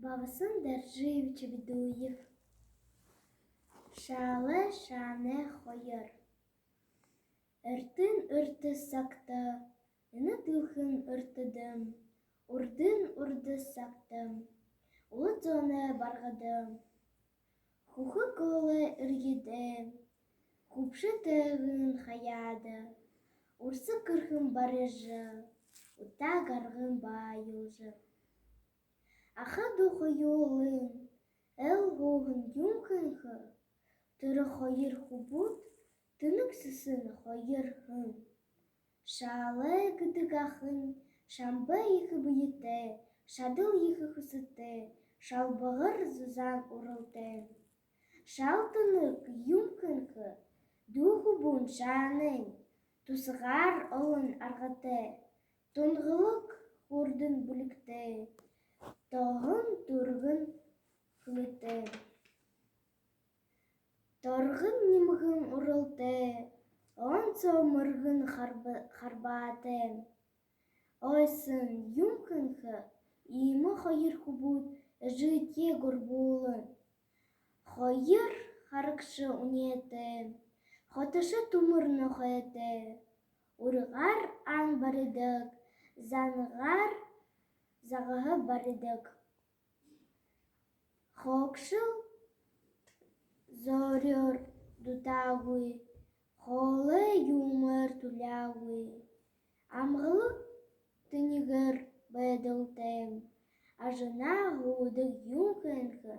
Бабасын дәржив чебедуев. Шалы шаны хойыр. Үртін үрті сақты, үні дылхын үртідім. Урдын урды сақтым, улы тоны барғыдым. Хухы колы үргедім, купшы тығын хаяды. Урсы кырхын барыжы, ута гарғын байылжы. Аха духы йолын, әл ғоғын юмкынхы, түрі хойыр хубут, тынық сысын хойыр хын. Шалы гыдығахын, шамбы ехы бұйыты, шадыл ехы хысыты, шалбығыр зузан урылты. Шал тынық юмкынхы, духы бұн шанын, тусығар олын арғыты, тоңғылық хурдын бүлікті. Тоғын турғын хылыты. Торғын немғын урылты, он сомырғын харбаты. Ойсын юмкынхы, имы хойыр хубут, жите горбулын. Хойыр харыкшы унеті, хотышы тумырны хойты. Урғар ан барыдық, занғар зағығы барыдық. Хокшыл зорыр дутауы, холы юмыр тулауы. Амғылық тынығыр бәділтім, ажына ғудық юмкынхы.